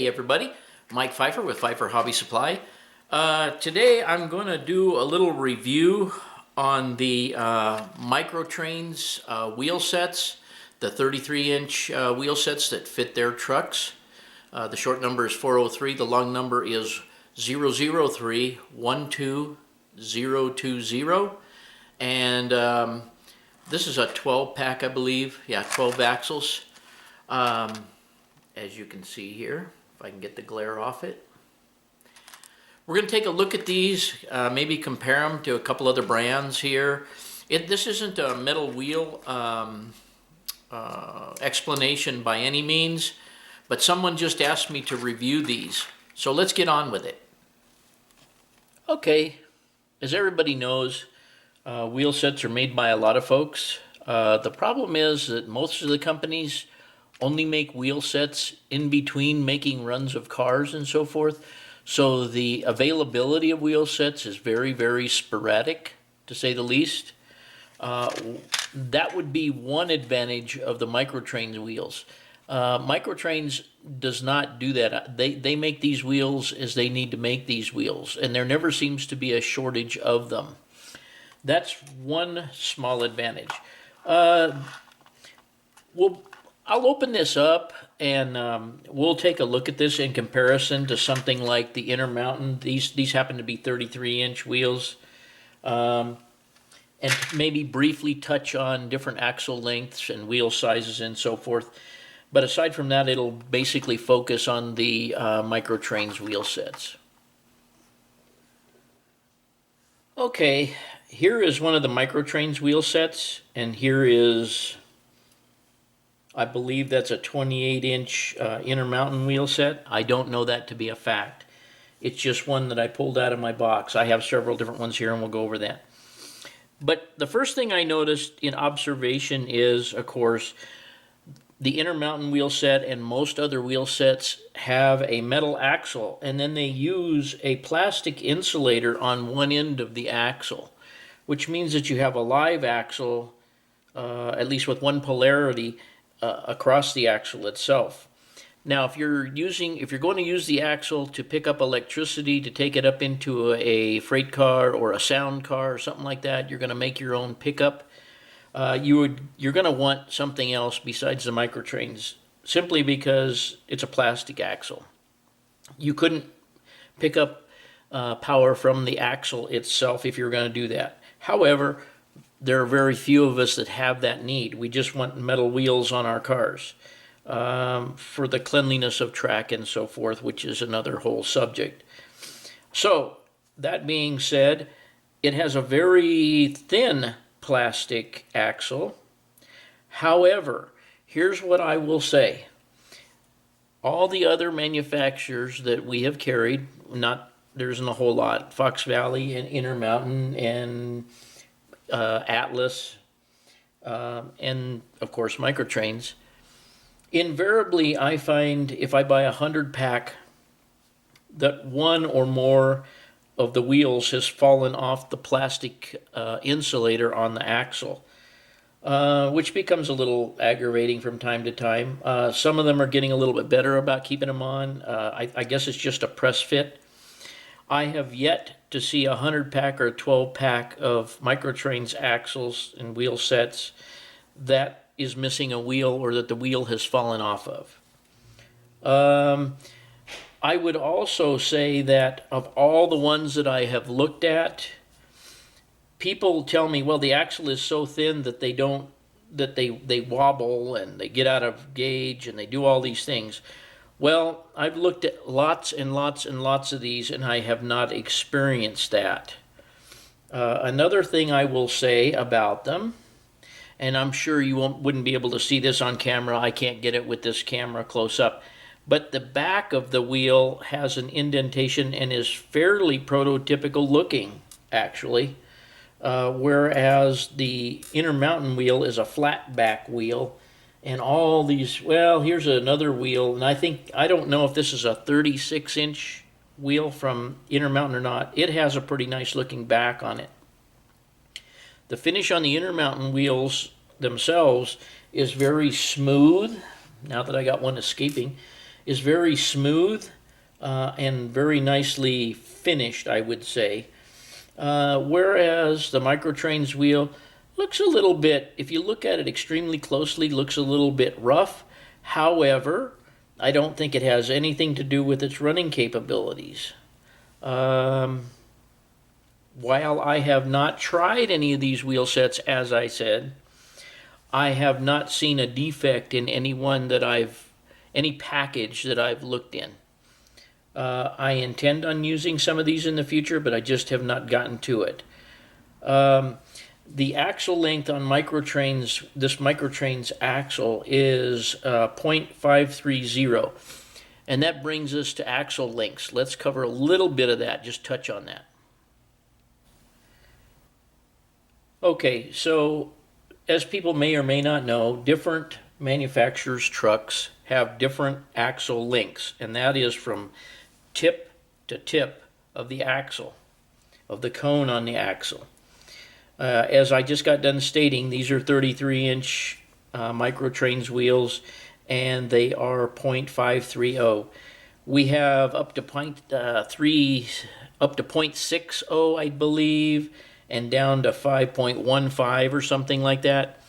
Hey everybody, Mike Pfeiffer with Pfeiffer Hobby Supply. Today I'm going to do a little review on the Microtrains wheel sets, the 33-inch wheel sets that fit their trucks. The short number is 403, the long number is 003-12020, and this is a 12 pack, I believe. Yeah, 12 axles. As you can see here, if I can get the glare off it. We're going to take a look at these, maybe compare them to a couple other brands here. This isn't a metal wheel explanation by any means, but someone just asked me to review these. So let's get on with it. Okay, as everybody knows, wheel sets are made by a lot of folks. The problem is that most of the companies only make wheel sets in between making runs of cars and so forth. So the availability of wheel sets is very, very sporadic, to say the least. That would be one advantage of the Microtrains wheels. Microtrains does not do that. They make these wheels as they need to make these wheels, and there never seems to be a shortage of them. That's one small advantage. I'll open this up and we'll take a look at this in comparison to something like the Intermountain. These happen to be 33-inch wheels. And maybe briefly touch on different axle lengths and wheel sizes and so forth. But aside from that, it'll basically focus on the Microtrains wheel sets. Okay, here is one of the Microtrains wheel sets, and here is, I believe that's a 28-inch Intermountain wheel set. I don't know that to be a fact. It's just one that I pulled out of my box. I have several different ones here, and we'll go over that. But the first thing I noticed in observation is, of course, the Intermountain wheel set and most other wheel sets have a metal axle, and then they use a plastic insulator on one end of the axle, which means that you have a live axle, at least with one polarity, across the axle itself. Now, if you're going to use the axle to pick up electricity to take it up into a freight car or a sound car or something like that, you're going to make your own pickup. You're going to want something else besides the Microtrains, simply because it's a plastic axle. You couldn't pick up power from the axle itself if you're going to do that. However, there are very few of us that have that need. We just want metal wheels on our cars for the cleanliness of track and so forth, which is another whole subject. So, that being said, it has a very thin plastic axle. However, here's what I will say. All the other manufacturers that we have carried, there isn't a whole lot, Fox Valley and Intermountain and Atlas, and of course Microtrains. Invariably, I find if I buy a 100-pack that one or more of the wheels has fallen off the plastic insulator on the axle, which becomes a little aggravating from time to time. Some of them are getting a little bit better about keeping them on. I guess it's just a press fit. I have yet to see a 100-pack or a 12-pack of Microtrains axles and wheel sets that is missing a wheel or that the wheel has fallen off of. I would also say that of all the ones that I have looked at, people tell me, well, the axle is so thin that they wobble and they get out of gauge and they do all these things. Well, I've looked at lots and lots and lots of these, and I have not experienced that. Another thing I will say about them, and I'm sure you wouldn't be able to see this on camera. I can't get it with this camera close up. But the back of the wheel has an indentation and is fairly prototypical looking, actually. Whereas the Intermountain wheel is a flat back wheel. And all these, well, here's another wheel, and I don't know if this is a 36-inch wheel from Intermountain or not. It has a pretty nice looking back on it. The finish on the Intermountain wheels themselves is very smooth. Now that I got one escaping, is very smooth and very nicely finished, I would say. Whereas the Microtrains wheel looks a little bit, if you look at it extremely closely, looks a little bit rough. However, I don't think it has anything to do with its running capabilities. While I have not tried any of these wheel sets, as I said, I have not seen a defect in any package that I've looked in. I intend on using some of these in the future, but I just have not gotten to it. The axle length on Microtrains, this Microtrains axle is 0.530. And that brings us to Axial Links. Let's cover a little bit of that, just touch on that. Okay, so as people may or may not know, different manufacturers' trucks have different axle lengths, and that is from tip to tip of the axle, of the cone on the axle. As I just got done stating, these are 33-inch Microtrains wheels, and they are 0.530. We have up to 0.60, I believe, and down to 5.15 or something like that.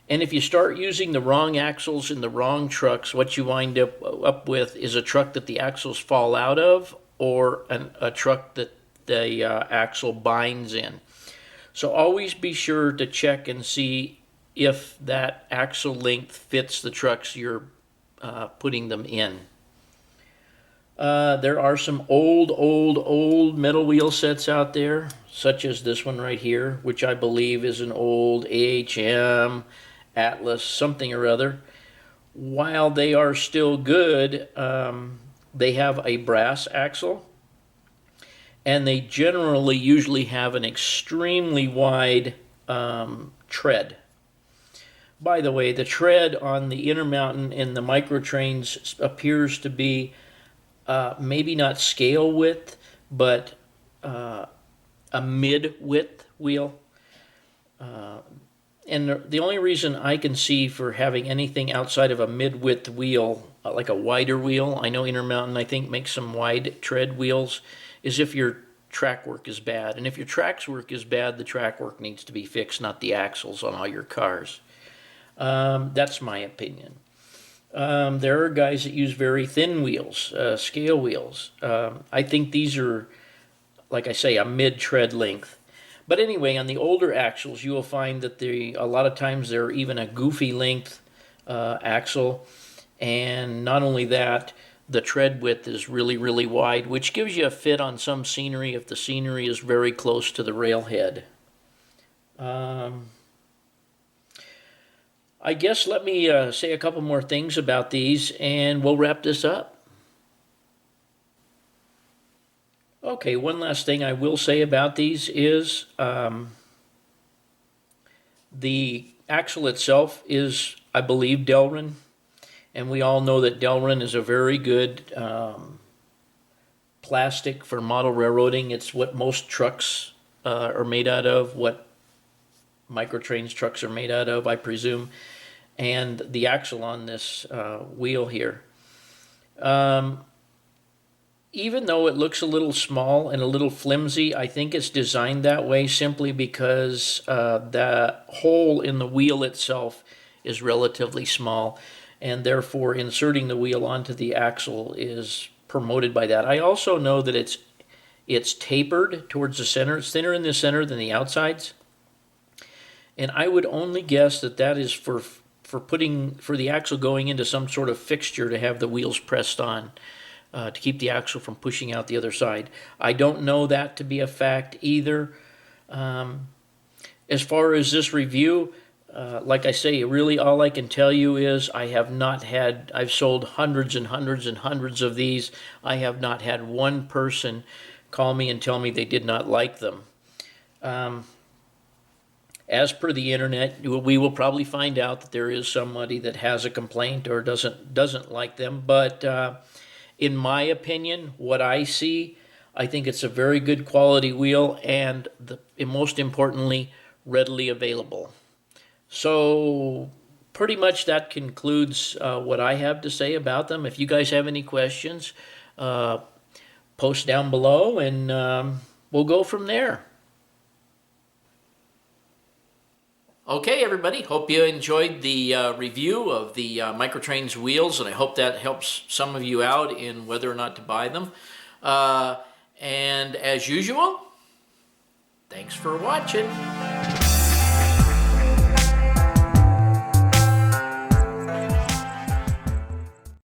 And if you start using the wrong axles in the wrong trucks, what you wind up with is a truck that the axles fall out of, or a truck that the axle binds in. So always be sure to check and see if that axle length fits the trucks you're putting them in. There are some old metal wheel sets out there, such as this one right here, which I believe is an old AHM, Atlas, something or other. While they are still good, they have a brass axle, and they usually have an extremely wide tread. By the way, the tread on the Intermountain and the Microtrains appears to be maybe not scale width, but a mid-width wheel. And the only reason I can see for having anything outside of a mid-width wheel, like a wider wheel, I know Intermountain, I think, makes some wide tread wheels, is if your track work is bad. And if your track work is bad, the track work needs to be fixed, not the axles on all your cars. That's my opinion. There are guys that use very thin wheels, scale wheels. I think these are, like I say, a mid-tread length. But anyway, on the older axles, you will find that a lot of times they're even a goofy length axle. And not only that, the tread width is really, really wide, which gives you a fit on some scenery if the scenery is very close to the railhead. I guess let me say a couple more things about these, and we'll wrap this up. Okay, one last thing I will say about these is the axle itself is, I believe, Delrin, and we all know that Delrin is a very good plastic for model railroading. It's what most trucks are made out of, what Microtrains trucks are made out of, I presume, and the axle on this wheel here. Even though it looks a little small and a little flimsy, I think it's designed that way simply because the hole in the wheel itself is relatively small, and therefore inserting the wheel onto the axle is promoted by that. I also know that it's tapered towards the center. It's thinner in the center than the outsides, and I would only guess that that is for the axle going into some sort of fixture to have the wheels pressed on. To keep the axle from pushing out the other side. I don't know that to be a fact either. As far as this review, like I say, really all I can tell you is I've sold hundreds and hundreds and hundreds of these. I have not had one person call me and tell me they did not like them. As per the internet, we will probably find out that there is somebody that has a complaint or doesn't like them, but in my opinion, what I see, I think it's a very good quality wheel, and most importantly, readily available. So pretty much that concludes what I have to say about them. If you guys have any questions, post down below, and we'll go from there. Okay, everybody, hope you enjoyed the review of the Microtrains wheels, and I hope that helps some of you out in whether or not to buy them. And as usual, thanks for watching.